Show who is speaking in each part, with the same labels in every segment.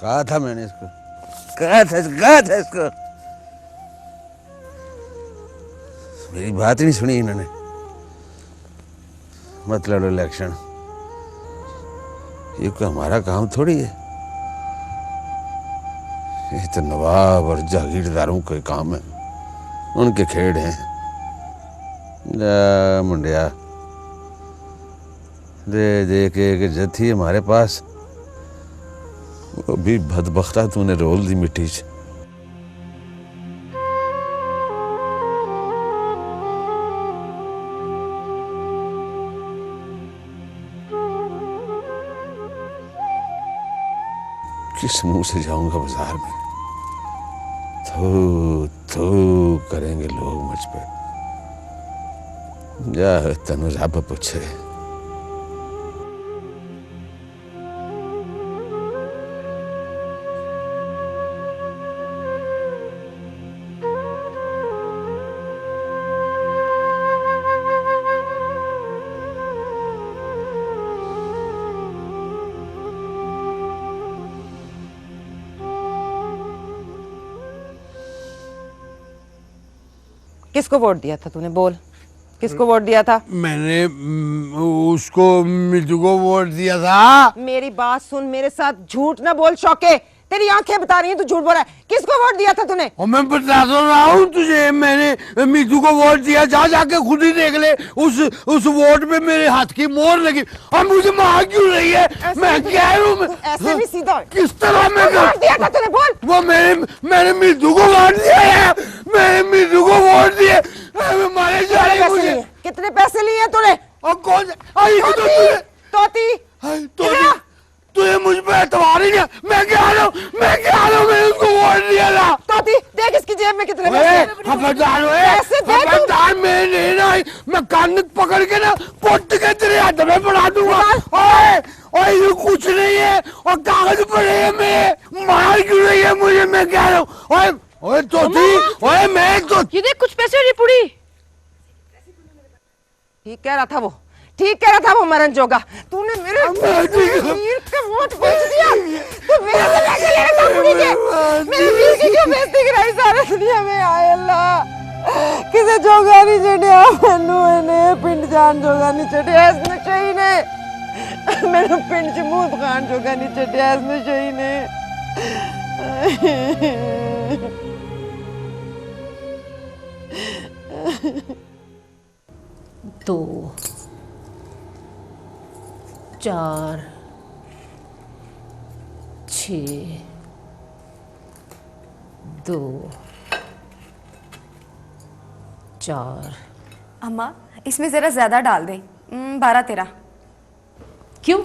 Speaker 1: कहा था मैंने इसको, कहा था इसको। मेरी बात नहीं सुनी इन्होंने। मत लड़ो इलेक्शन, ये कोई हमारा काम थोड़ी है। ये तो नवाब और जागीरदारों के काम है, उनके खेड़ हैं। मुंडिया दे दे के एक इज्जत थी हमारे पास, वो भी बदबख्ता तूने रोल दी मिट्टी च। किस मुंह से जाऊंगा बाजार में, थू थू करेंगे लोग मुझ पे। जा तनु रब पूछे।
Speaker 2: किसको वोट दिया था तूने? बोल, किसको वोट दिया था?
Speaker 3: मैंने उसको मिट्टू को वोट दिया था।
Speaker 2: मेरी बात सुन, मेरे साथ झूठ ना बोल शौके, तेरी आंखें बता रही हैं तू झूठ बोल रहा है। किसको वोट दिया था तूने?
Speaker 3: और मैं बता तो रहा हूँ तुझे, मैंने मिट्टू को वोट दिया। जा जाके खुद ही देख ले, उस वोट पे मेरे हाथ की मोहर लगी। और मुझे मार क्यों रही है? मैं कह रहा हूँ
Speaker 2: ऐसे भी सीधा
Speaker 3: किस तरह मैं
Speaker 2: वोट दिया था तूने? बोल।
Speaker 3: वो मैंने मिट्टू को वोट दिया है, मैंने मिट्टू को वोट दिए। मारे जा रहे मुझे।
Speaker 2: कितने पैसे लिए तूने?
Speaker 3: और कौन
Speaker 2: तोती
Speaker 3: तुझे मुझ पे एतबार ही नहीं। मैं क्या रहा हूँ, मैंने उसको वोट दिया था।
Speaker 2: तोती देख इसकी जेब में कितने पैसे।
Speaker 3: खबरदार मैं नहीं ना, मैं कान पकड़ के ना पोट के तेरे हाथ में पड़ा दूंगा। ओए ये कुछ नहीं है, और कागज पड़े हैं। मैं मार क्यों रही है मुझे? मैं कह रहा हूँ ओए तोती, ओए मैं तो
Speaker 4: ये देख कुछ पैसे वाली पुड़ी।
Speaker 2: ठीक कह रहा था वो, ठीक कह रहा था वो मरन जोगा। तूने मेरे वीर के वोट बेच दिया। तू मेरे से पैसे ले रहा था पुड़ी के। मेरे वीर की क्यों बेइज्जती कराई सारी दुनिया में? आए अल्लाह, किसे जोगा नहीं चढ़िया मैनू, इन्हें पिंड जान जोगा नहीं चढ़िया इस नशई ने। मैनू पिंड च मुंह दिखान जोगा नहीं चढ़िया इस नशई ने।
Speaker 4: 2 4 6 2 4।
Speaker 5: अम्मा इसमें जरा ज्यादा डाल दे, 12-13।
Speaker 4: क्यों?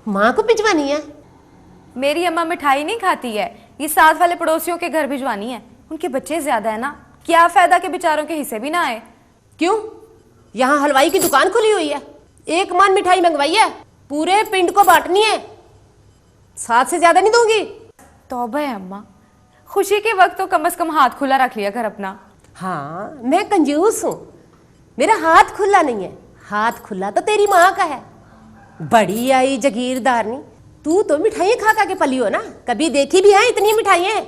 Speaker 4: माँ को भिजवानी है?
Speaker 5: मेरी अम्मा मिठाई नहीं खाती है, ये साथ वाले पड़ोसियों के घर भिजवानी है। उनके बच्चे ज्यादा है ना, क्या फायदा के बेचारों के हिस्से भी ना आए।
Speaker 4: क्यों? यहाँ हलवाई की दुकान खुली हुई है, 1 मन मिठाई मंगवाई है, पूरे पिंड को बांटनी है, 7 से ज्यादा नहीं दूंगी।
Speaker 5: तौबा है अम्मा, खुशी के वक्त तो कम से कम हाथ खुला रख लिया कर अपना।
Speaker 4: हाँ मैं कंजूस हूँ, मेरा हाथ खुला नहीं है। हाथ खुला तो तेरी माँ का है। बड़ी आई जागीरदारनी, तू तो मिठाइयाँ खा खा के पली हो ना, कभी देखी भी है इतनी मिठाइयाँ?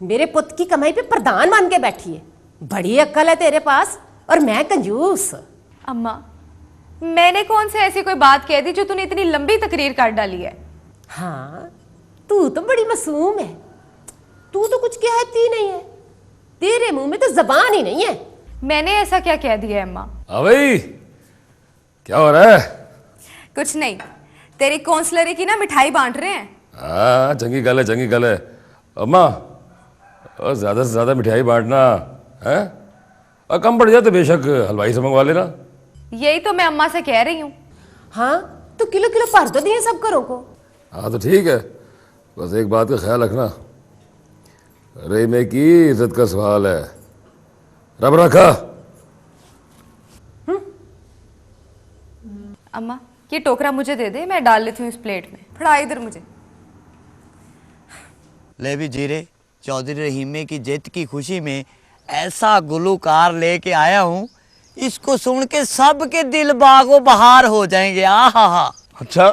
Speaker 4: मेरे पुत की कमाई पे प्रधान मान के बैठी है। बड़ी अक्ल है तेरे पास, और मैं कंजूस।
Speaker 5: अम्मा मैंने कौन से ऐसी कोई बात कह दी जो तूने इतनी लंबी तकरीर कर डाली है?
Speaker 4: हाँ तू तो बड़ी मासूम है, तू तो कुछ कहती नहीं है, तेरे मुंह में तो जबान ही नहीं है।
Speaker 5: मैंने ऐसा क्या कह दिया है अम्मा?
Speaker 6: भाई क्या हो रहा है?
Speaker 5: कुछ नहीं, तेरी कौंसलरी की ना मिठाई बांट रहे हैं।
Speaker 6: हाँ चंगी गल है, चंगी गल है। अम्मा और ज़्यादा से ज़्यादा मिठाई बांटना है, और कम पड़ जाए तो बेशक हलवाई से मंगवा लेना।
Speaker 5: यही तो मैं अम्मा से कह रही हूँ।
Speaker 4: हाँ तो किलो किलो भर दो दिए सब घरों को।
Speaker 6: हाँ तो ठीक है, बस एक बात का ख्याल रखना, रेमे की इज्जत का सवाल है। रब रखा।
Speaker 5: अम्मा ये टोकरा मुझे दे दे, मैं डाल लेती हूँ इस प्लेट में। फड़ा इधर मुझे।
Speaker 7: ले भी जीरे, चौधरी रहीमे की जीत की खुशी में ऐसा गुलूकार लेके आया हूँ, इसको सुन के सबके दिल बागो बहार हो जाएंगे। आहा।
Speaker 3: अच्छा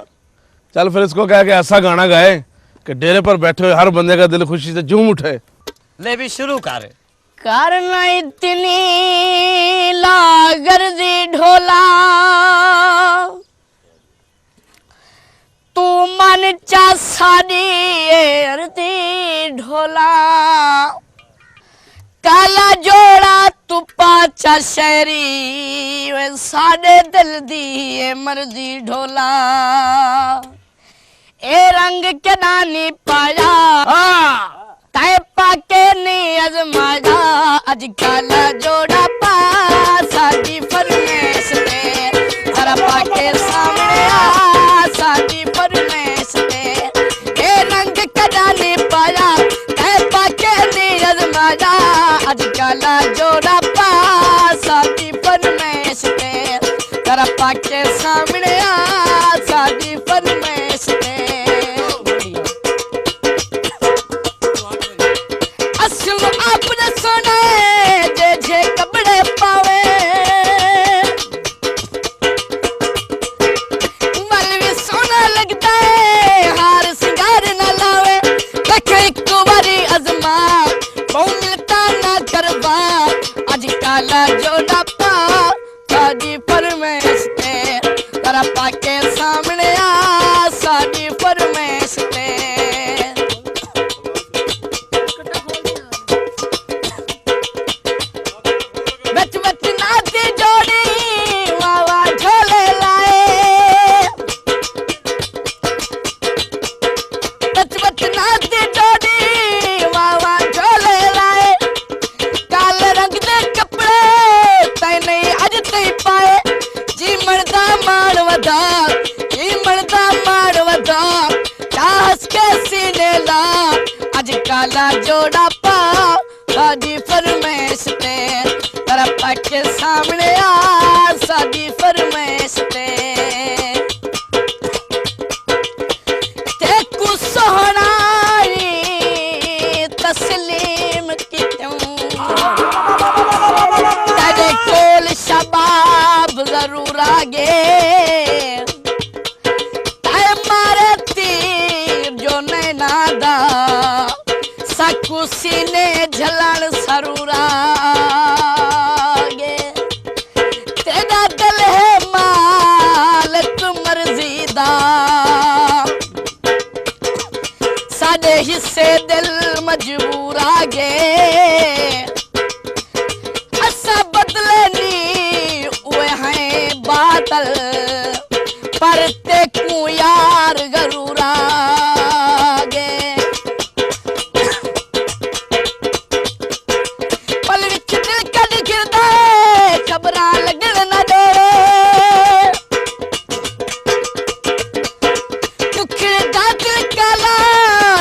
Speaker 3: चल फिर इसको कह के ऐसा गाना गाए कि डेरे पर बैठे हुए हर बंदे का दिल खुशी से झूम उठे।
Speaker 7: ले भी शुरू कर। करना इतनी लागर्जी ढोला, तू मन चा साड़ी अर्दी ढोला, काला जोड़ा तू पाचा शहरी, वे साडे दिल दी मर्जी ढोला, ए रंग के नानी पाया तय पाके नी अजमाया, अज काला जोड़ा पा साडी फरमेश ते, जरा पाके सामने आ साडी फरमेश ते, ए रंग के नानी पाया तय पाके नी अजमाया, अज काला जोड़ा पा साडी फरमेश ते, जरा पाके सामने आ साडी फरमेश ते। आपने सुना जे जे कपड़े पावे, मल भी सोना लगता है हार सिंगार न लावे, देखे एक बारी अजमा बहु मिलता ना करवा, आज काला जोड़ा पा साडी फरमेश ते, तेरा पाके सामने आ साडी फरमेश ते। काला जोड़ा पा साडी फरमेश ते, तेरा पाके सामने आ साडी फरमेश ते, तेकू सोहना तस्लीम कितों, तेरे कोल शबाब जरूर आगे, तय मारे तीर जो नैना दा, कुसी ने झलन सरूरा गे, तेरा दिल है मालिक मर्जी दा, साडे हिस्से दिल मजबूर आगे, असा बदले नी उए हैं बादल, पर तेकू यार गरूरा गे, खबरा लगन न दे, दुखे दा दिल काला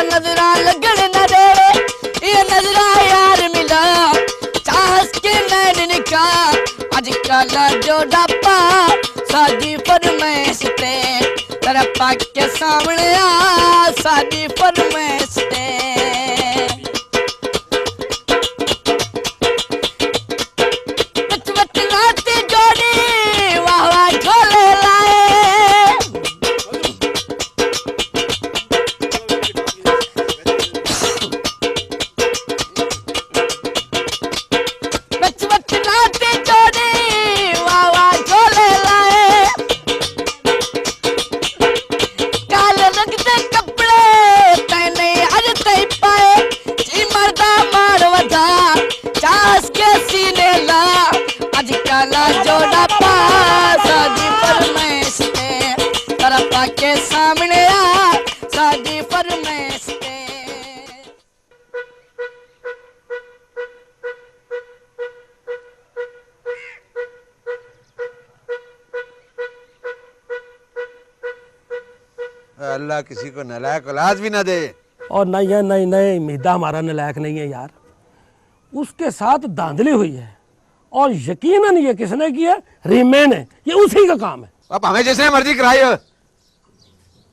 Speaker 7: नजरा लगन न दे, ये नजरा यार मिला चाहस के नैन निका, आज काला जोड़ा पा साडी फरमेश ते, तेरा पाके सामने आ साडी फरमेश ते। काला जोड़ा पा साडी फरमेश ते, तेरा पाके सामने आ साडी फरमेश ते।
Speaker 1: अल्लाह किसी को नालायक औलाद भी ना दे।
Speaker 8: और नहीं है, नहीं नहीं, मीदा हमारा नालायक नहीं है यार, उसके साथ धांधली हुई है और यकीनन ये किसने की है? रीमे ने। ये उसी का काम है।
Speaker 1: अब हमें जिसने मर्जी कराई हो,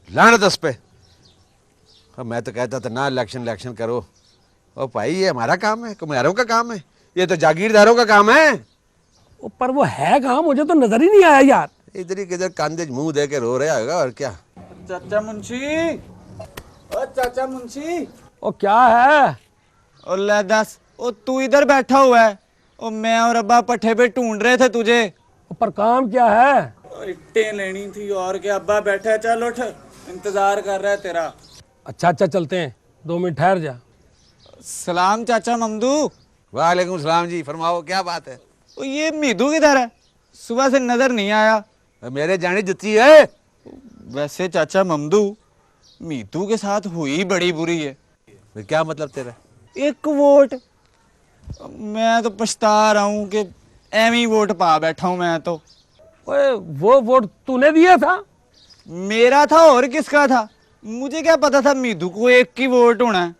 Speaker 1: लानत उस पे। अब मैं तो कहता था ना इलेक्शन करो। और भाई ये हमारा काम है, कुम्हारों का काम है, ये तो जागीरदारों का काम है।
Speaker 8: पर वो है कहाँ? मुझे तो नजर ही नहीं आया यार।
Speaker 1: इधर ही किधर कांधे मुंह दे के रो रहा होगा और क्या।
Speaker 9: चाचा मुंशी, ओ चाचा मुंशी।
Speaker 8: ओ क्या है?
Speaker 9: ओ ले दस, ओ तू इधर बैठा हुआ है, ओ मैं और अब्बा पट्ठे पे ढूंढ रहे थे तुझे।
Speaker 8: पर काम क्या है?
Speaker 9: इट्टें लेनी थी और क्या। अब्बा बैठा है, चल उठ, इंतजार कर रहा है तेरा।
Speaker 8: अच्छा चलते हैं, 2 मिनट ठहर जा।
Speaker 9: सलाम चाचा ममदू।
Speaker 1: वालेकुम सलाम जी, फरमाओ क्या बात है।
Speaker 9: ओ ये मीदू किधर है? सुबह से नजर नहीं आया।
Speaker 1: मेरे जानी जुत्ती है।
Speaker 9: वैसे चाचा ममदू, मीतू के साथ हुई बड़ी बुरी है।
Speaker 1: फिर क्या मतलब तेरा?
Speaker 9: 1 वोट। मैं तो पछता रहा हूँ कि एवं ही वोट पा बैठा हूँ मैं तो।
Speaker 8: ओए वो वोट तूने दिया था?
Speaker 9: मेरा था और किसका था? मुझे क्या पता था मीदू को 1 की वोट होना है।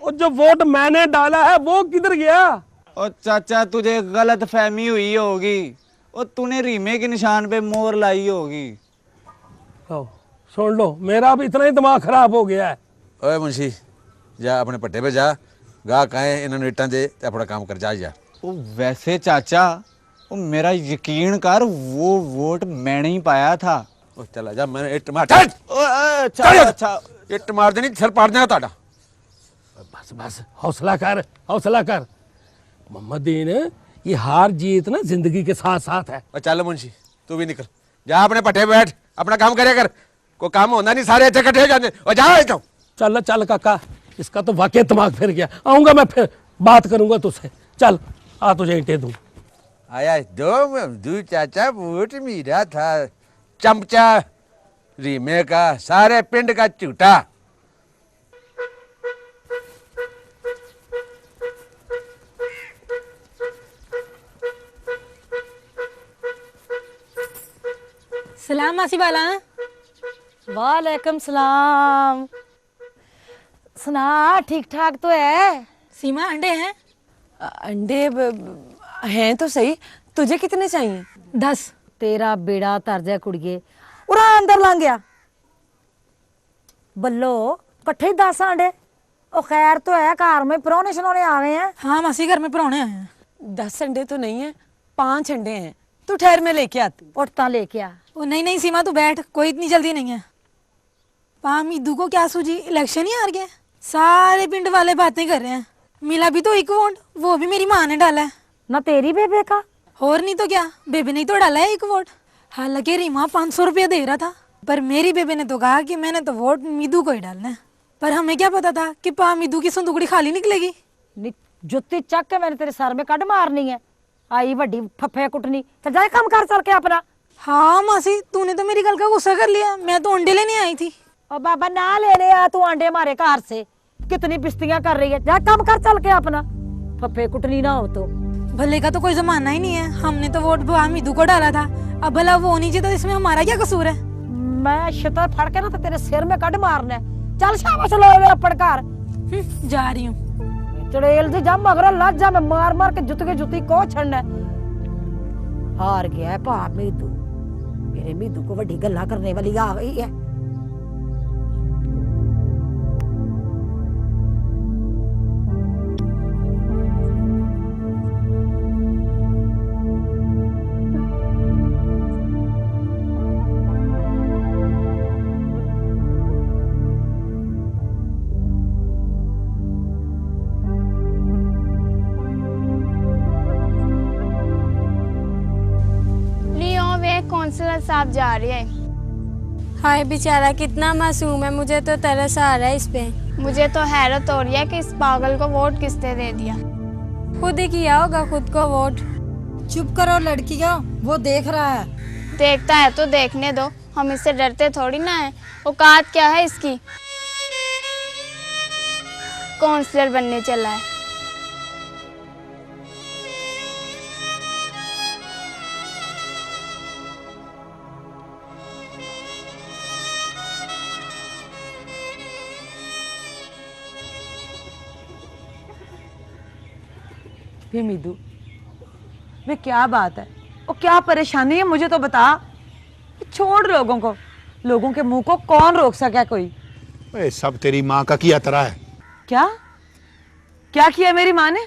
Speaker 8: और जो वोट मैंने डाला है वो किधर गया?
Speaker 9: और चाचा तुझे गलत फहमी हुई होगी, और तूने रीमे के निशान पे मोहर लाई होगी।
Speaker 8: ओ, सुन लो, मेरा भी इतना ही दिमाग खराब हो गया है।
Speaker 1: ओए मुंशी, जा अपने पट्टे पे जा, गाह कहे इन्होंने इट्टां दे ते अपना काम कर जा यार।
Speaker 9: ओ वैसे चाचा, ओ मेरा यकीन कर, वो वोट मैंने ही पाया था।
Speaker 1: ओ चला जा, मैंने इट मार। अच्छा अच्छा, इट मार देनी, सिर पाड़ देना ताड़ा।
Speaker 8: बस हौसला कर, हौसला कर मोहम्मदीन। ये हार जीत ना जिंदगी के साथ साथ है।
Speaker 1: और चल मुंशी, तू भी निकल जा, अपने पट्टे पे बैठ, अपना काम करे कर। कोई काम होना नहीं, सारे इतने इकट्ठे हो जाते। और जा इधर।
Speaker 8: चल चल काका, इसका तो वाकई दिमाग फिर गया। आऊंगा मैं, फिर बात करूंगा तुझसे। चल आ, तुझे ईंटें दूं।
Speaker 1: आया दो चाचा, वोट मेरा था, चमचा रीमे का, सारे पिंड का झूठा।
Speaker 10: सलाम मासी वाला।
Speaker 2: वालेकुम सलाम। सुना, ठीक ठाक तो है?
Speaker 10: सीमा अंडे हैं?
Speaker 2: अंडे हैं तो सही, तुझे कितने चाहिए?
Speaker 10: 10।
Speaker 2: तेरा बेड़ा तर जाए कुड़िए, उरा अंदर लंघ गया। बल्लो कट्ठे ही 10 अंडे? ओ खैर तो है, घर में परौने शनौने आवे हैं।
Speaker 10: हाँ मासी, घर में परौने आए हैं।
Speaker 2: 10 अंडे तो नहीं है, 5 अंडे हैं। तू ठहर, में लेके आती। उठता लेके आ।
Speaker 10: ओ नहीं नहीं सीमा, तू बैठ, कोई इतनी जल्दी नहीं है। मीदू को क्या सूझी, इलेक्शन ही हार गया। सारे पिंड वाले बातें कर रहे हैं। मिला भी तो 1 वोट, वो भी मेरी माँ ने डाला है।
Speaker 2: ना तेरी बेबे का?
Speaker 10: और नहीं तो क्या, बेबे ने तो डाला है 1 वोट। हालांकि रीमा 500 रुपया दे रहा था, पर मेरी बेबे ने तो कहा कि मैंने तो वोट मीदू को ही डालना है। पर हमें क्या पता था कि मीदू की संदूकड़ी खाली निकलेगी।
Speaker 2: जुत्ती चक के मैंने तेरे सर में कट मारनी है। आई वड्डी फफे कुटनी, तो जाए काम कर चल के अपना।
Speaker 10: हाँ मासी, तूने तो मेरी गल का गुस्सा कर लिया। मैं तो अंडे लेने आई थी।
Speaker 2: और बाबा ना लेने आ तू अंडे हमारे घर से। कितनी बिस्तियां कर रही है, जा काम कर चल के अपना। फफे कुटनी ना हो तो।
Speaker 10: भले का तो कोई जमाना ही नहीं है। हमने तो वोट मीदू को डाला था, अब भला वो नहीं जीता, इसमें हमारा क्या कसूर है?
Speaker 2: मैं शितर फड़ के ना तो तेरे सिर में कट मारना है। चल शाबाश लो अपन घर।
Speaker 10: जा रही हूँ।
Speaker 2: चड़ेल जी जा मगर लज जा, मैं मार मार के जुती को छड़ना। हार गया है भा मीदू। मेरे मीदू को वड्डी गल्ला करने वाली आ गई है।
Speaker 11: काउंसलर साहब जा रहे हैं।
Speaker 12: हाय बेचारा, कितना मासूम है, मुझे तो तरस आ रहा है इस पे।
Speaker 11: मुझे तो हैरत हो रही है कि इस पागल को वोट किसने दे दिया।
Speaker 12: खुद ही किया होगा खुद को वोट।
Speaker 2: चुप करो लड़कियों, वो देख रहा है।
Speaker 11: देखता है तो देखने दो, हम इससे डरते थोड़ी ना है। औकात क्या है इसकी, काउंसलर बनने चला है।
Speaker 2: वे मीदू, वे क्या बात है, वो क्या परेशानी है, मुझे तो बता। छोड़ लोगों को, लोगों के मुंह को कौन रोक सका कोई।
Speaker 3: ओए सब तेरी माँ का किया तरह है।
Speaker 2: क्या क्या किया मेरी माँ ने?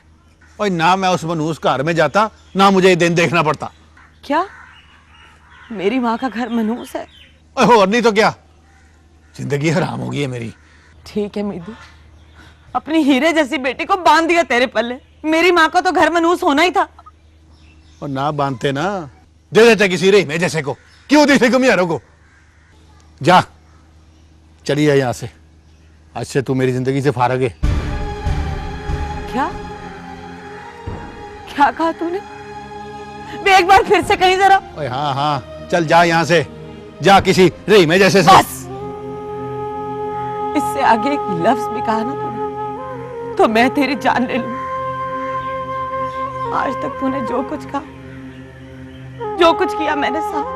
Speaker 3: ओए ना मैं उस मनूस घर में जाता, ना मुझे ये दिन देखना पड़ता।
Speaker 2: क्या मेरी माँ का घर मनूस है?
Speaker 3: ओए और नहीं तो क्या, जिंदगी हराम हो गई है मेरी।
Speaker 2: ठीक है मीदू, अपनी हीरे जैसी बेटी को बांध दिया तेरे पल्ले। मेरी माँ का तो घर मनूस होना ही था।
Speaker 3: और ना बांधते ना, दे देते किसी रे में जैसे को, क्यों दी थी घुमियारों को। जा चली है यहाँ से, आज से तू मेरी जिंदगी से फारग है।
Speaker 2: क्या क्या कहा तूने? वे एक बार फिर से कहीं जरा।
Speaker 3: ओए हाँ हाँ चल जा यहाँ से, जा किसी रे में जैसे से।
Speaker 2: बस, इससे आगे एक लफ्ज भी कहा ना तूने तो मैं तेरी जान ले लूं। आज तक तूने जो कुछ कहा, जो कुछ किया मैंने साथ,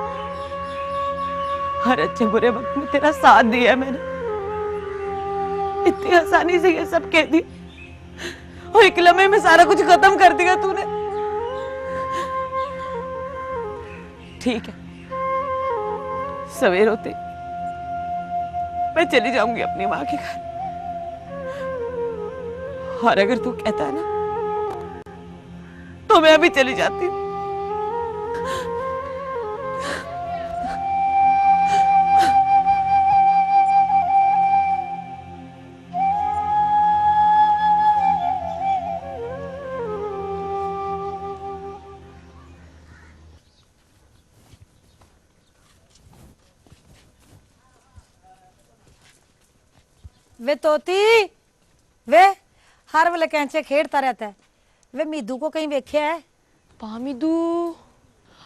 Speaker 2: हर अच्छे बुरे वक्त में तेरा साथ दिया मैंने। इतनी आसानी से ये सब कह दी और एक लम्हे में सारा कुछ खत्म कर दिया तूने। ठीक है, सवेर होते मैं चली जाऊंगी अपनी माँ के घर। और अगर तू कहता है ना तो मैं अभी चली जाती हूँ।
Speaker 10: वे तोती, वे हर वेले कैंचे खेड़ता रहता है। वे मीदू को कहीं वेख्या है?
Speaker 12: पामीदू,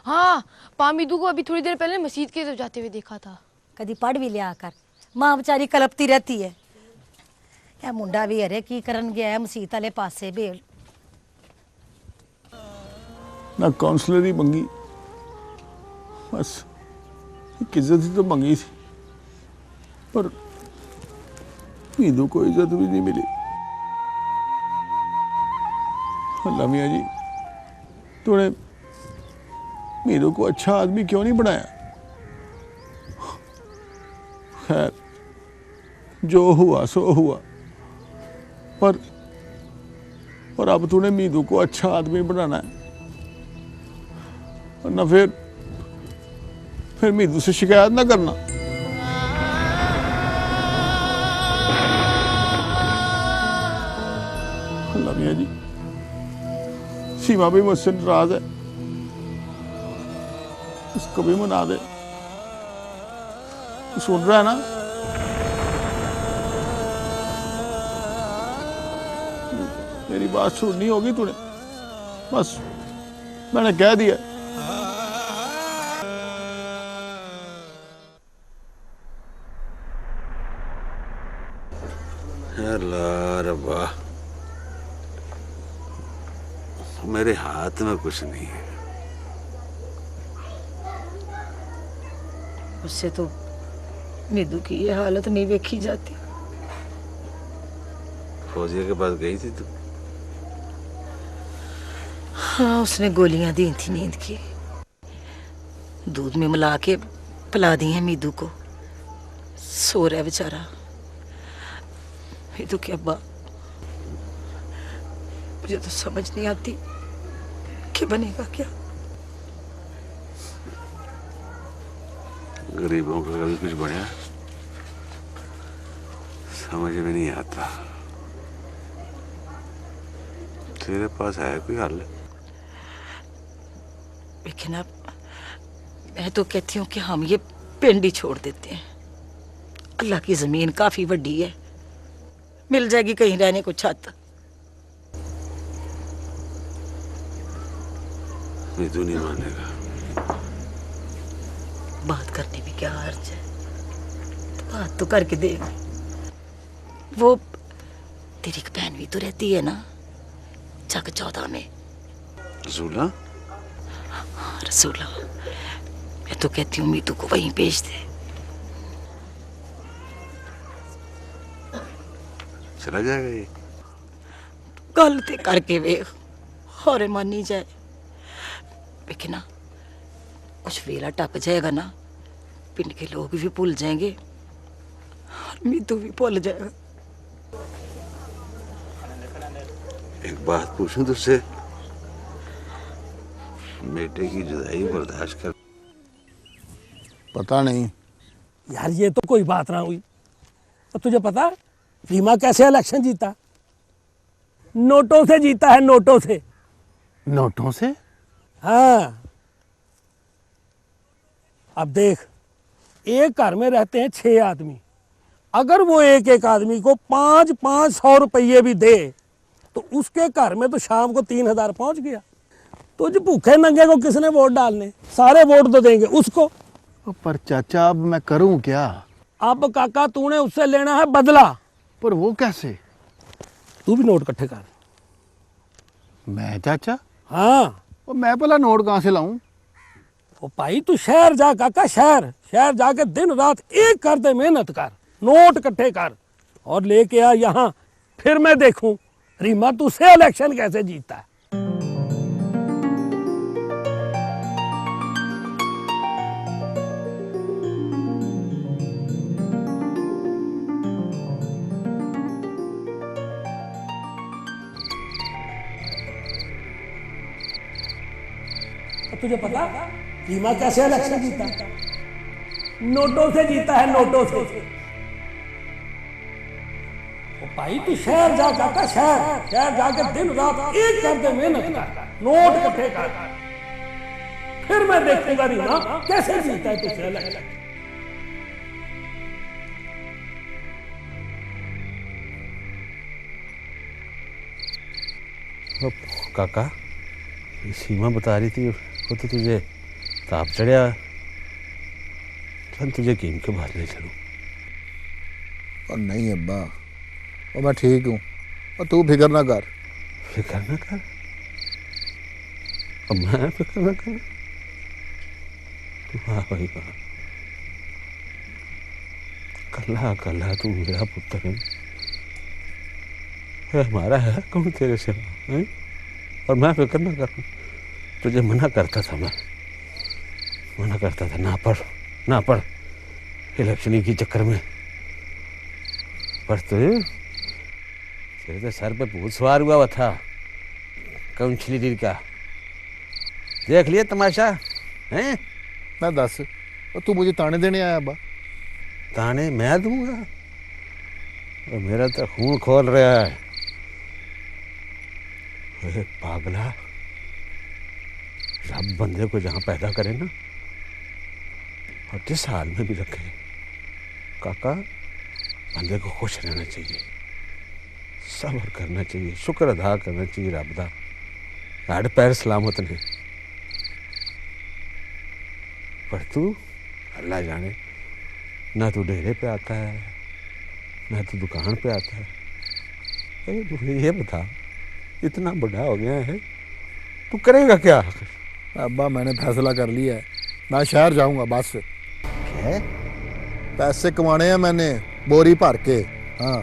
Speaker 12: हाँ पामीदू को अभी थोड़ी देर पहले मस्जिद की तरफ जाते हुए देखा था।
Speaker 10: कदी पढ़ भी लिया कर, मां बेचारी कलपती रहती है। क्या मुंडा भी अरे की करन गया है मसीत वाले पासे बेल।
Speaker 3: ना काउंसलर ही मंगी, बस एक इज्जत ही तो मंगी थी, पर मीदू को इज्जत भी नहीं मिली। अल्लाह मियाँ जी, तूने मीदू को अच्छा आदमी क्यों नहीं बनाया? खैर जो हुआ सो हुआ, पर अब तूने मीदू को अच्छा आदमी बनाना है, वरना फिर मीदू से शिकायत ना करना। अल्लाह मियाँ जी, सीमा भी मुझसे नाराज है, उसको भी मना दे। सुन रहा है ना? मेरी बात सुननी होगी तूने, बस मैंने कह दिया।
Speaker 1: अल्लाह रब्बा, मेरे हाथ में कुछ नहीं है।
Speaker 2: उससे तो मीदू की ये हालत नहीं देखी जाती।
Speaker 1: फौजिया के पास गई थी तू?
Speaker 2: हाँ, उसने गोलियां दी थी नींद की, दूध में मिला के पिला दी है मीदू को। सो रहा है बेचारा। मीदू के अब्बा, मुझे तो समझ नहीं आती कि बनेगा क्या।
Speaker 1: गरीबों का कभी कुछ बना समझ में नहीं आता। तेरे पास है कोई हल?
Speaker 2: लेकिन अब मैं तो कहती हूँ कि हम ये पिंड ही छोड़ देते हैं। अल्लाह की जमीन काफी बड़ी है, मिल जाएगी कहीं रहने को छत।
Speaker 1: मीदू नहीं मानेगा।
Speaker 2: बात करने में क्या अर्ज है, तो बात तो करके देख। वो तेरी एक बहन भी तो रहती है ना चक 14 में,
Speaker 1: रसूला?
Speaker 2: हाँ रसूला। मैं तो कहती हूँ मीतू को वहीं भेज दे।
Speaker 1: चला जाएगा ये?
Speaker 2: गल ते करके वेख,
Speaker 13: और मानी जाए, लेकिन ना कुछ वेला टप जाएगा ना, पिंड के लोग भी भूल जाएंगे और मीतू भी भूल जाएगा।
Speaker 1: एक बात पूछूं तुझसे, बेटे की जुदाई बर्दाश्त कर?
Speaker 3: पता नहीं
Speaker 8: यार, ये तो कोई बात ना हुई। तो तुझे पता रीमा कैसे इलेक्शन जीता? नोटों से जीता है, नोटों से।
Speaker 3: नोटों से?
Speaker 8: हाँ, अब देख, एक घर में रहते हैं 6 आदमी। अगर वो एक एक आदमी को 500 रुपये भी दे तो उसके घर में तो शाम को 3000 पहुंच गया। तुझ भूखे नंगे को किसने वोट डालने? सारे वोट तो देंगे उसको।
Speaker 3: पर चाचा अब मैं करूं क्या?
Speaker 8: अब काका तूने उससे लेना है बदला।
Speaker 3: पर वो कैसे?
Speaker 8: तू भी नोट इकट्ठे कर।
Speaker 3: मैं चाचा?
Speaker 8: हाँ।
Speaker 3: और मैं भला नोट कहाँ से लाऊं?
Speaker 8: ओ भाई तू शहर जा काका, शहर जाके दिन रात एक कर दे, मेहनत कर, नोट इकट्ठे कर और लेके आ यहाँ। फिर मैं देखूं रीमा तुझसे इलेक्शन कैसे जीतता है। तुझे पता रीमा कैसे इलेक्शन जीता? नोटों से जीता है, नोटों से। ओ भाई तू शहर जा काका, शहर जाके दिन रात एक कर दे, मेहनत कर, नोट इकट्ठे कर। फिर मैं देखूंगा रीमा कैसे जीता है तुझसे इलेक्शन।
Speaker 1: काका, सीमा बता रही थी वो तो तुझे ताप चढ़िया। चल तुझे कीम के बाहर ले चलूं।
Speaker 3: और नहीं अब्बा, और मैं ठीक हूँ, और तू फिक्र ना कर।
Speaker 1: फिक्र ना कर? अब मैं फिक्र ना कर? वाह भाई वाह, कल्ला कल्ला तू मेरा पुत्र है। हमारा है कौन तेरे सिवा? और मैं फिक्र ना करूं? तुझे मना करता था, मैं मना करता था, ना पढ़ इलेक्शन के चक्कर में। पर तेरे तो सर पे भूत सवार हुआ था काउंसिलर का। देख लिया तमाशा हैं?
Speaker 3: मैं दस, और तू मुझे ताने देने आया अब्बा?
Speaker 1: ताने मैं दूंगा? और मेरा तो खून खोल रहा है। अरे पागला, रब बंदे को जहाँ पैदा करे ना, और जिस हाल में भी रखे, काका बंदे को खुश रहना चाहिए, सब्र करना चाहिए, शुक्र अदा करना चाहिए रब दा। साढ़े पैर सलामत ने। पर तू अल्लाह जाने, ना तू डेरे पे आता है, ना तू दुकान पे आता है। अरे मुझे ये बता, इतना बड़ा हो गया है, तू करेगा क्या?
Speaker 3: अब्बा मैंने फैसला कर लिया है, मैं शहर जाऊंगा बस।
Speaker 1: क्या?
Speaker 3: पैसे कमाने हैं मैंने, बोरी भर के। हाँ।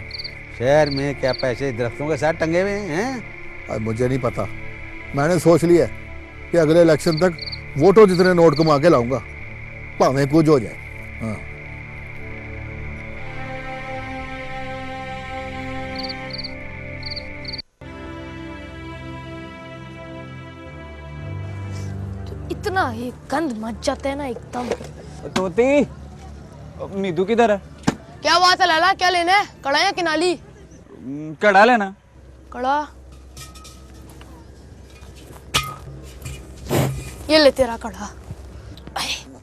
Speaker 1: शहर में क्या पैसे दरख्तों के साथ टंगे हुए हैं?
Speaker 3: मुझे नहीं पता, मैंने सोच लिया कि अगले इलेक्शन तक वोटों जितने नोट कमा के लाऊंगा, भावें कुछ हो जाए। हाँ।
Speaker 12: इतना ही गंद मच जाता है ना एकदम।
Speaker 9: तोती, मीदू किधर है?
Speaker 12: क्या बात है लाला, क्या लेना है? कड़ा या किनाली?
Speaker 9: कड़ा लेना।
Speaker 12: कड़ा ये ले तेरा कड़ा।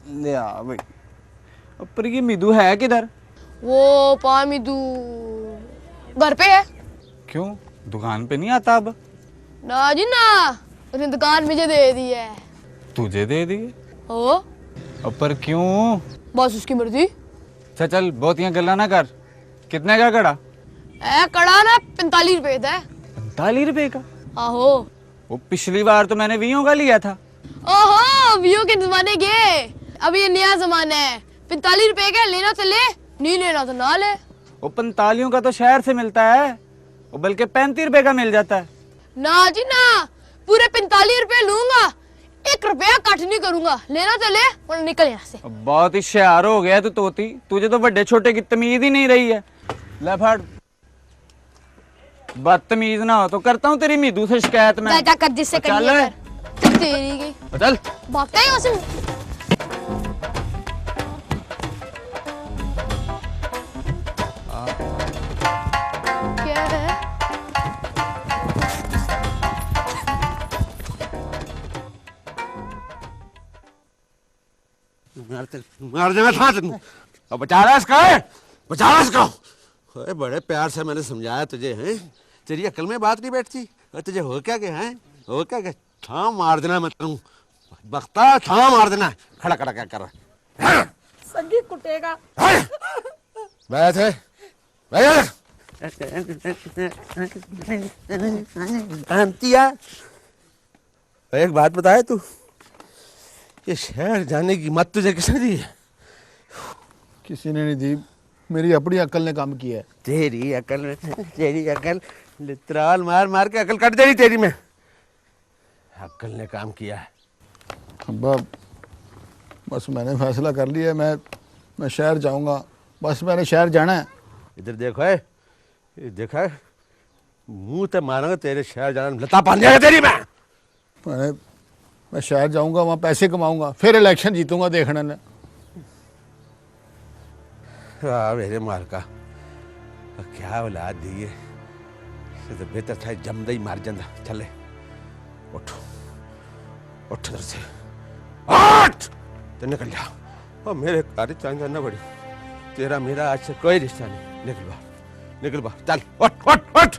Speaker 9: ले आ भाई। पर ये मीदू है किधर?
Speaker 12: वो पा मीदू घर पे है।
Speaker 9: क्यों दुकान पे नहीं आता अब?
Speaker 12: ना जी ना, उसने दुकान मुझे दे दी है।
Speaker 9: तुझे दे दी?
Speaker 12: ओ
Speaker 9: पर क्यों?
Speaker 12: बस उसकी मर्जी।
Speaker 9: चल बहुत यहाँ गल्ला ना कर। कितने का कड़ा?
Speaker 12: कड़ा ना 45 रुपए का।
Speaker 9: 45 रुपए का?
Speaker 12: आहो।
Speaker 9: वो पिछली बार तो मैंने 20 का लिया था।
Speaker 12: ओहो, 20 के जमाने के, अब ये नया जमाना है। 45 रुपए का लेना तो ले, नहीं लेना तो ना ले।
Speaker 9: वो 45 का तो शहर से मिलता है, वो बल्कि 35 रुपए का मिल जाता है।
Speaker 12: ना जी ना, पूरे 45 रुपए लूंगा, 1 रुपया कट नहीं करूंगा। लेना तो ले और निकल यहाँ से।
Speaker 9: बहुत ही होशियार हो गया तू तोती, तुझे तो बड़े छोटे की तमीज ही नहीं रही है। ले फड़, बदतमीज ना हो तो करता हूँ तेरी मीदू से शिकायत में।
Speaker 12: जा कर जिससे
Speaker 9: चल
Speaker 12: करिए कर। तेरी की
Speaker 1: चल
Speaker 12: भागता है वहां से। क्या है?
Speaker 1: मार देगा था तेनू। अब बचा रहा इसका है, बचा रहा इसका। अरे बड़े प्यार से मैंने समझाया तुझे, हैं तेरी अकल में बात नहीं बैठती। और तुझे हो क्या गया है, हो क्या गया? छां मार देना मैं तेनू, बख्ता छां मार देना। खड़ा खड़ा क्या कर रहा है?
Speaker 2: संगी कुटेगा।
Speaker 1: बैठ है बैठ। एक बात बताए तू, ये शहर जाने की मत तुझे किसने दी है?
Speaker 3: किसी ने नहीं दी, मेरी अपनी अकल ने काम किया है।
Speaker 1: तेरी अकल लित्राल मार मार के अकल कट देनी तेरी में। अकल ने काम किया है।
Speaker 3: अब्बा बस मैंने फैसला कर लिया है, मैं शहर जाऊंगा। बस मैंने शहर जाना है।
Speaker 1: इधर देखो है, ये देखा है, मुंह ते मारूंगा तेरे शहर जाना लता पान जाएगा तेरी में।
Speaker 3: मैं शहर जाऊंगा, वहाँ पैसे कमाऊंगा, फिर इलेक्शन जीतूंगा देखने ने।
Speaker 1: हाँ मेरे माल का क्या औलाद दी है, तो बेहतर था जमदा ही मार जाता। चले उठो उठ इधर से, उठ तो निकल जा। और मेरे कार चांद जाना बड़ी, तेरा मेरा आज से कोई रिश्ता नहीं। निकल बाहर, निकल बाहर, चल उठ उठ उठ।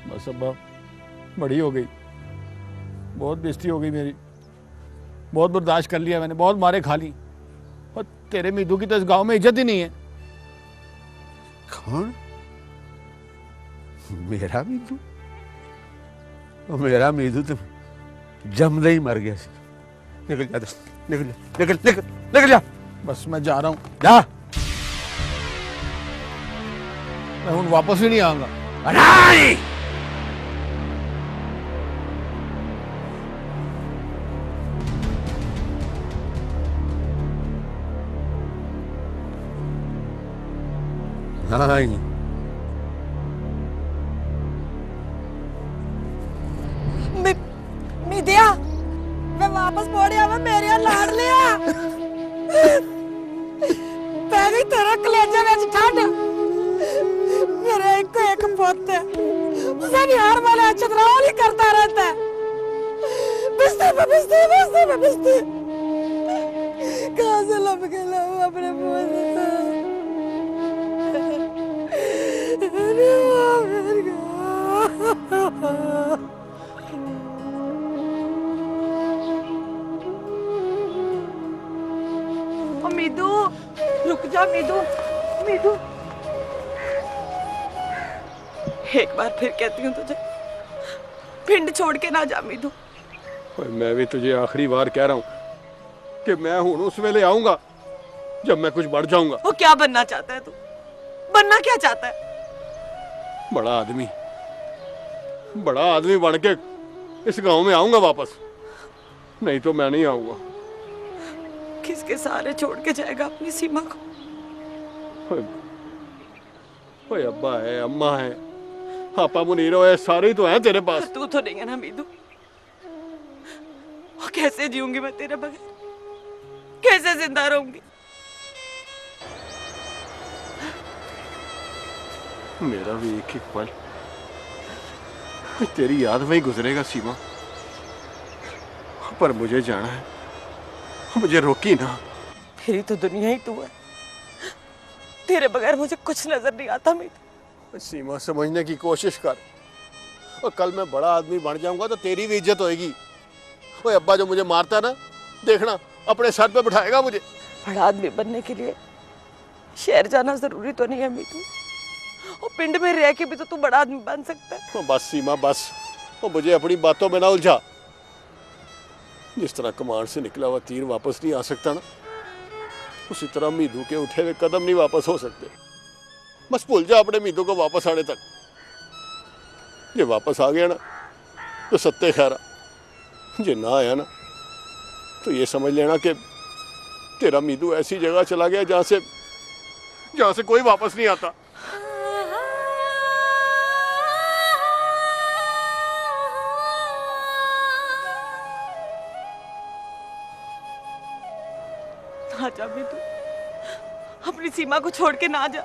Speaker 3: बस अब्बा बड़ी हो गई, बहुत बेइज्जती हो गई मेरी, बहुत बर्दाश्त कर लिया मैंने, बहुत मारे खा ली। और तेरे मीदू की तो इस गांव में इज्जत ही नहीं है।
Speaker 1: कौन? मेरा मीदू? और मेरा मीदू तो जमदे ही मर गया। निकल जा, निकल निकल निकल निकल जा।
Speaker 3: बस मैं जा रहा हूँ,
Speaker 1: जा।
Speaker 3: मैं हूँ वापस ही नहीं आऊंगा।
Speaker 1: नहीं हाँ
Speaker 2: मिदिया मैं वापस मोड़िया, मैं मेरे लाड़ लिया। पहले तेरा कलेजा में ठंड, मेरा एक पुत है, उसे निहार वाले चतराव नहीं करता रहता है। बिस्तर पे बिस्तर बिस्तर पे बिस्तर, कहाँ से लब के लाऊं अपने पुत को? मीदू रुक जा, मीदू मीदू एक बार फिर कहती हूँ तुझे, पिंड छोड़ के ना जा मीदू।
Speaker 3: मैं भी तुझे आखिरी बार कह रहा हूँ कि मैं हूं उस वेले आऊंगा जब मैं कुछ बढ़ जाऊंगा।
Speaker 2: वो क्या बनना चाहता है तू? बनना क्या चाहता है?
Speaker 3: बड़ा आदमी बन के इस गांव में आऊंगा वापस, नहीं तो मैं नहीं आऊंगा।
Speaker 2: किसके सहारे छोड़ के जाएगा अपनी सीमा को?
Speaker 3: ओए अब्बा है, अम्मा है, पापा मुनीरो है, सारे तो हैं तेरे पास।
Speaker 2: तू तो नहीं है ना मीदू। और कैसे जीऊंगी मैं तेरे बगैर? कैसे जिंदा रहूंगी?
Speaker 3: मेरा भी एक एक पल तेरी याद में ही गुजरेगा सीमा, पर मुझे जाना है, मुझे रोकी ना।
Speaker 2: मेरी तो दुनिया ही तू है, तेरे बगैर मुझे कुछ नजर नहीं आता। मीदू
Speaker 3: सीमा समझने की कोशिश कर, और कल मैं बड़ा आदमी बन जाऊंगा तो तेरी भी इज्जत होएगी। ओए अब्बा जो मुझे मारता है ना, देखना अपने सर पे बिठाएगा मुझे।
Speaker 2: बड़ा आदमी बनने के लिए शहर जाना जरूरी तो नहीं है मीदू, और पिंड में रह के भी तो तू बड़ा आदमी बन सकता है।
Speaker 3: बस सीमा बस, वो मुझे अपनी बातों में ना उलझा। जिस तरह कमान से निकला हुआ तीर वापस नहीं आ सकता ना, उसी तरह मीदू के उठे हुए कदम नहीं वापस हो सकते। बस भूल जा अपने मीदू को वापस आने तक। ये वापस आ गया ना,
Speaker 14: तो सत्ते खैरा जे ना आया ना तो ये समझ लेना कि तेरा मीदू ऐसी जगह चला गया जहां से कोई वापस नहीं आता।
Speaker 13: ना जा मीदू, अपनी सीमा को छोड़ के ना जा।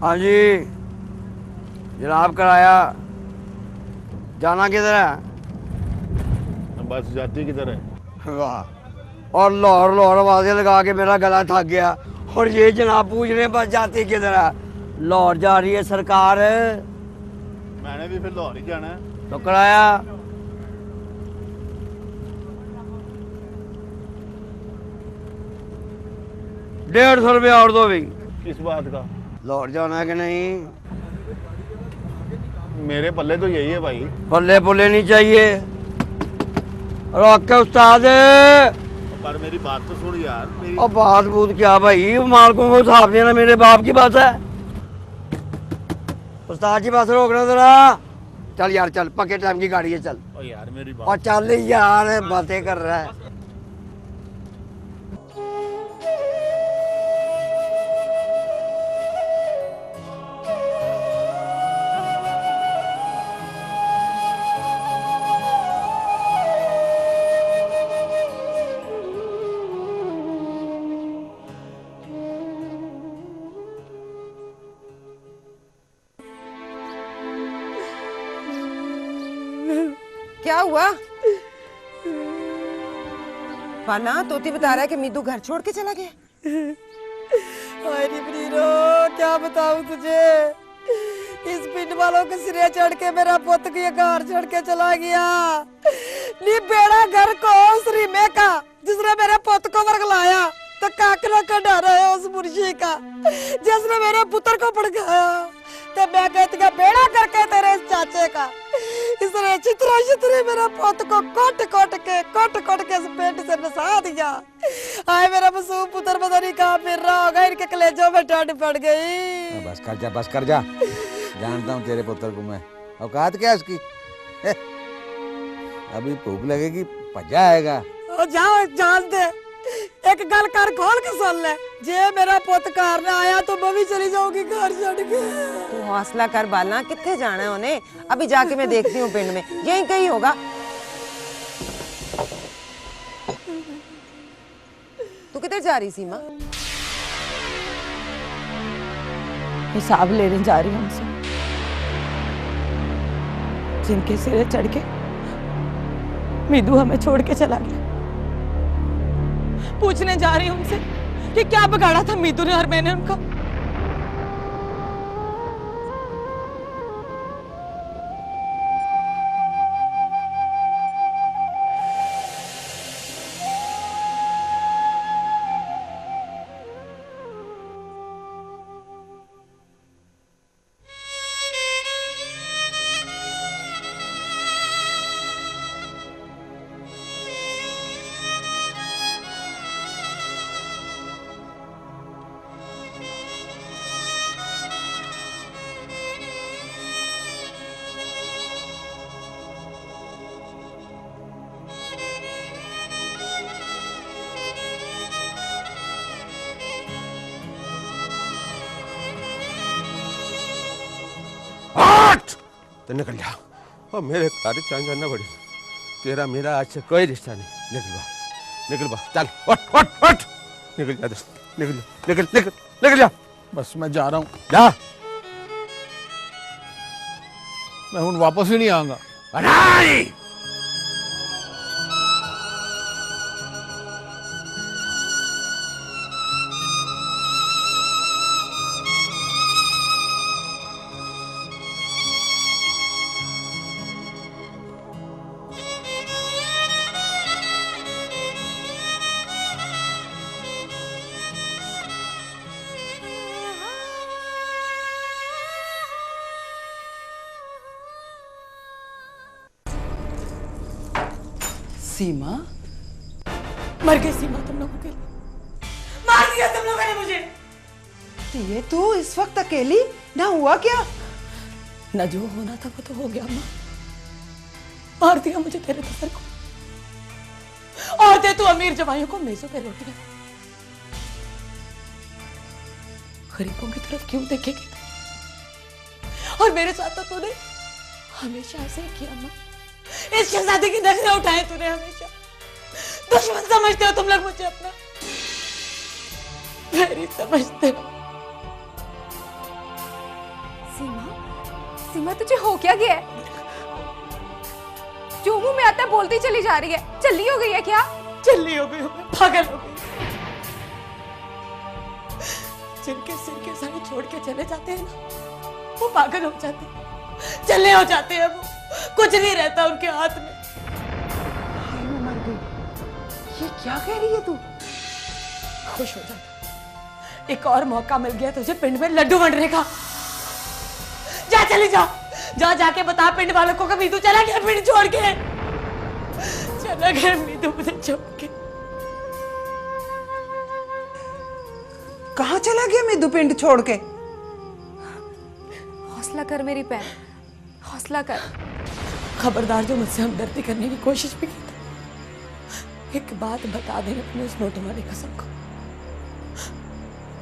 Speaker 3: हाँ जी जनाब, कराया। जाना किधर है?
Speaker 14: बस जाती किधर है?
Speaker 3: वाह, और लाहौर लाहौर आवाज़ें लगा के मेरा गला थक गया। और ये जनाब पूछ रहे बस जाती किधर है? लाहौर जा रही है सरकार।
Speaker 14: मैंने भी फिर लाहौर ही जाना है।
Speaker 3: तो कराया। ₹150 और दो भी।
Speaker 14: किस बात का?
Speaker 3: लाहौर जाना है कि नहीं?
Speaker 14: मेरे पल्ले तो यही है भाई।
Speaker 3: पल्ले पुल्ले नहीं चाहिए। रोक उस्ताद।
Speaker 14: पर मेरी बात तो सुन यार।
Speaker 3: और बात बूत क्या भाई, मालकों को साफ देना मेरे बाप की बात है। उस्ताद जी बस रोकना जरा। चल यार चल, पक्के टाइम की गाड़ी है, चल।
Speaker 14: ओ यार मेरी बात।
Speaker 3: और चल यार, बातें कर रहा है।
Speaker 2: क्या हुआ? पाना, तोती बता रहा है कि मीदू घर छोड़ के चला गया।
Speaker 15: अरे बनीरो, क्या बताऊं तुझे, इस पिंड वालों के सिरे चढ़ के मेरा पुत के घर छोड़ के चला गया। नी बेड़ा घर को उस रीमे का जिसने मेरे पुत को वर्गलाया, तो काकरा का डर है उस मुर्शी का जिसने मेरे पुत्र को भड़काया। तो मैं कहती का बेड़ा करके तेरे इस चाचे का, इसने चित्रा चित्रे मेरा पुत को कोट कोट के इस पेट से नसा दिया। आए मेरा मासूम पुत्र पता नहीं कहाँ फिर रहा होगा, इनके कलेजों में ठंड पड़ गई।
Speaker 1: बस कर जा। जानता हूँ तेरे पुत्र को मैं। औकात क्या इसकी? अभी भूख लगेगी भजा आएगा।
Speaker 15: जाओ जान दे, एक गल कर खोल के सुन ले, जे मेरा पुत घर ना आया तो मैं भी चली जाऊंगी घर छोड़ के।
Speaker 2: तू हौसला कर बालना, कितने जाना है उन्हें? अभी जाके मैं देखती हूँ पिंड में, यहीं कहीं होगा। तू किधर जा रही सीमा?
Speaker 13: हिसाब लेने जा रही हूँ उनसे, जिनके सिरे चढ़ के मीदू हमें छोड़ के चला गया। पूछने जा रही हूँ उनसे कि क्या बिगाड़ा था मीदू ने और मैंने उनका।
Speaker 1: तो निकल जा और मेरे कार्य चांद करना पड़ेगा। तेरा मेरा आज से कोई रिश्ता नहीं। निकल बाहर, चल उठ निकल जा, निकल जा।
Speaker 3: बस मैं जा रहा हूँ।
Speaker 1: जा।
Speaker 3: मैं हूँ वापस ही नहीं आऊंगा।
Speaker 15: सीमा मर गई सीमा तुम लोगों के लिए, मार दिया तुम लोगों ने मुझे।
Speaker 2: ये तू इस वक्त अकेली ना, हुआ क्या?
Speaker 15: न जो होना था वो तो हो गया अम्मा, मार दिया मुझे तेरे दफ्तर को, और दे तू अमीर जवाइयों को मेजों पे रोटियां। गरीबों की तरफ क्यों देखेगी? और मेरे साथ तो तूने हमेशा ऐसे ही किया अम्मा, इस शहजादी की नखरे उठाए तूने हमेशा। दुश्मन समझते हो तुम लोग मुझे अपना, मेरी समझते हो।
Speaker 5: सीमा, सीमा तुझे हो क्या गया है? जो मुंह में आता है बोलती चली जा रही है। चली हो गई है क्या?
Speaker 15: चली हो गई हूँ मैं, पागल हो गई। जिनके सिर के सारे छोड़ के चले जाते हैं ना, वो पागल हो जाते हैं, चले हो जाते हैं वो, कुछ नहीं रहता उनके हाथ में।
Speaker 2: मैं मर गई, ये क्या कह रही है तू?
Speaker 15: खुश हो जाता, एक और मौका मिल गया तुझे पिंड में लड्डू बंटने का। जा चली जा, जा जाके बता पिंड वालों को कि मीतू चला गया पिंड छोड़ के, चला गया मीतू मुझे छोड़ के।
Speaker 2: कहाँ चला गया मीदू पिंड छोड़ के?
Speaker 5: हौसला कर मेरी बहन, हौसला कर।
Speaker 15: खबरदार जो मुझसे हमदर्दी करने की कोशिश भी की, एक बात बता दे अपने उस नोट वाली कसम को,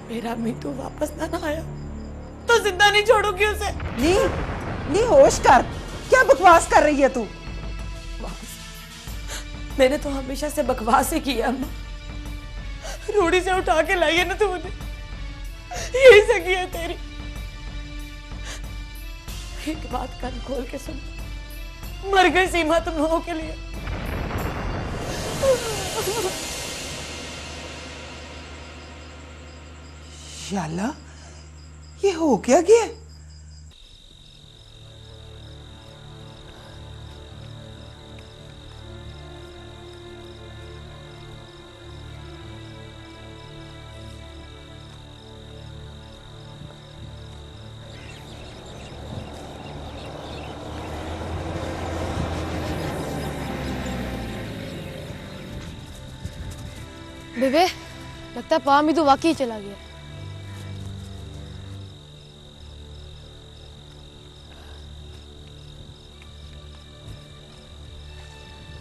Speaker 15: मेरा मीतू वापस ना आया तो जिंदा नहीं छोड़ूंगी उसे।
Speaker 2: नहीं होश कर, क्या बकवास कर रही है तू?
Speaker 15: मैंने तो हमेशा से बकवास ही की है अम्मा, रूढ़ी से उठा के लाई है ना तू मुझे, यही सकी है तेरी। एक बात कान खोल के सुन, मर गई सीमा तुम लोगों के लिए।
Speaker 2: शाला, ये हो क्या गया?
Speaker 12: बेबे, लगता है पामी तो वाकई चला गया।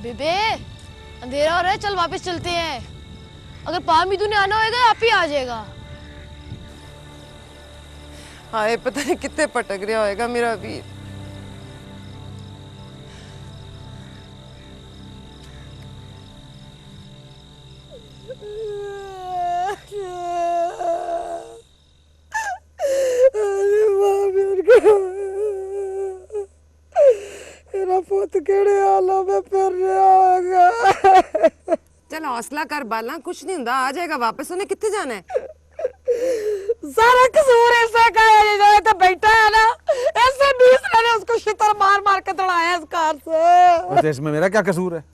Speaker 12: बेबे, अंधेरा हो रहा है, चल वापस चलते हैं। अगर पामीदू ने आना होगा आप ही आ जाएगा।
Speaker 2: हाय, पता नहीं कितने पटक रहा होएगा मेरा वीर। चल हौसला कर बाला, कुछ नहीं होता, आ जाएगा वापस। उन्हें कितने जाना है?
Speaker 15: सारा कसूर ऐसा का है, ये तो बैठा है ना, ऐसे 20 ने उसको शितर मार मार के दौड़ाया इस कार से।
Speaker 1: तो इसमें मेरा क्या कसूर है?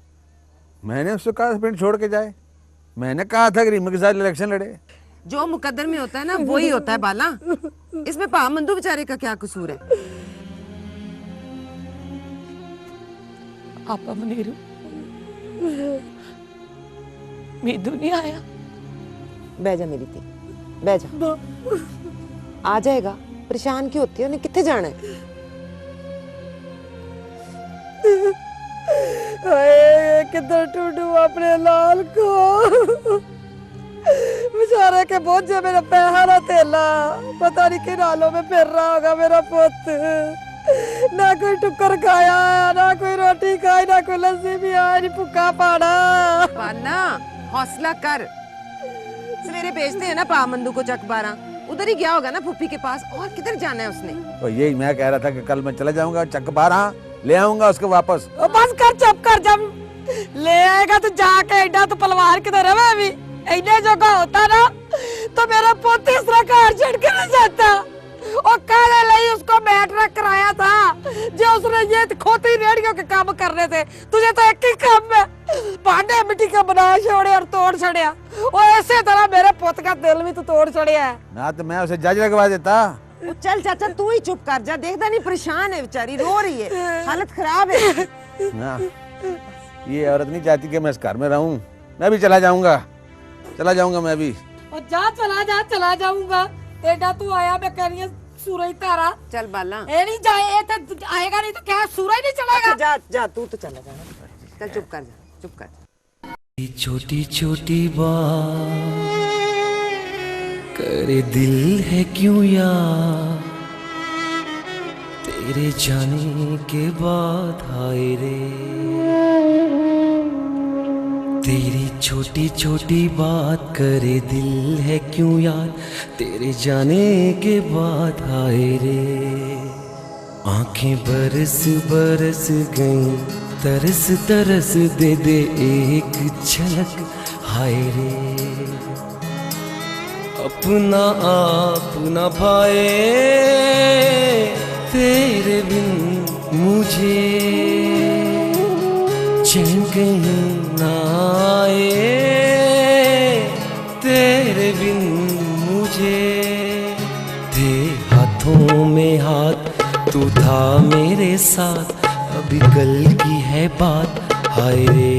Speaker 1: मैंने उससे कहा पिंड छोड़ के जाए, मैंने कहा था कि रीमा के साथ इलेक्शन लड़े।
Speaker 2: जो मुकद्दर में होता है ना वही होता है बाला, इसमें पामंदू बेचारे का क्या कसूर है?
Speaker 15: आपा मनीरू, मीदू नहीं आया?
Speaker 2: बह जा मेरी थी, बह जा, आ जाएगा। परेशान क्यों होती है? उन्हें कितने जाना है?
Speaker 15: किधर ढूंढूं अपने लाल को, बेचारे के बोझ मेरा पैहारा तेला, पता नहीं किन हालों में फिर रहा होगा मेरा पुत। ना कोई टुक्कर खाया, ना कोई रोटी खाई, ना कोई लस्सी भी आया, नहीं भूखा पाना।
Speaker 2: बाला हौसला कर, सवेरे भेजते हैं ना पामंदू को चकबारा, उधर ही गया होगा ना फूफी के पास, और किधर जाना है उसने?
Speaker 1: तो यही मैं कह रहा था कि कल मैं चला जाऊंगा चकबारा, ले आऊंगा उसको वापस।
Speaker 15: बस कर, चुप कर, जब ले आएगा तो जाके एडा तो पलवार किधर है? मैं भी ऐने जगह होता ना तो मेरा पोते इस तरह कार चढ़ के नहीं जाता। और काले लाई उसको बैटरा कराया था जो उसने ये खोती रेडियो के काम करने थे। तुझे तो एक ही काम में भांडे मिट्टी का बना छोड़े और तोड़ छड़िया, और ऐसे तरह मेरे पोत का दिल भी तो तोड़ छड़िया है
Speaker 1: ना। तो मैं उसे जज लगवा देता।
Speaker 2: चल चाचा तू ही चुप कर जा, देखता नहीं परेशान है बेचारी, रो रही है, हालत खराब है।
Speaker 1: ना ये औरत नहीं चाहती कि मैं इस घर में रहूं। मैं भी चला जाऊंगा मैं भी।
Speaker 15: और चला जाऊंगा। एडा तू आया, मैं कह रही हूं सूरज तारा।
Speaker 2: चल बाला,
Speaker 15: ए नहीं जाए, तो आएगा नहीं तो क्या सूरज नहीं चलेगा?
Speaker 2: जा तू तो चला जा। चल चुप कर।
Speaker 16: छोटी छोटी बात करे दिल है क्यों यार, तेरे जाने के बाद हाय रे। तेरी छोटी छोटी बात करे दिल है क्यों यार, तेरे जाने के बाद हाय रे। आंखें बरस बरस गईं, तरस तरस दे दे एक झलक हाय रे। अपना आप न पाए तेरे बिन मुझे, चैन कहीं ना आए तेरे बिन मुझे। थे हाथों में हाथ, तू था मेरे साथ, अभी कल की है बात हाय रे।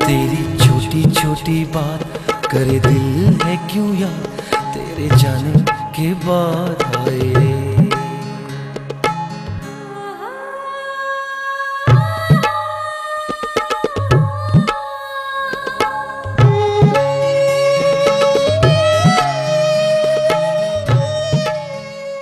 Speaker 16: तेरी छोटी छोटी बात करे दिल है क्यों यार, तेरे जाने के बाद हाय रे।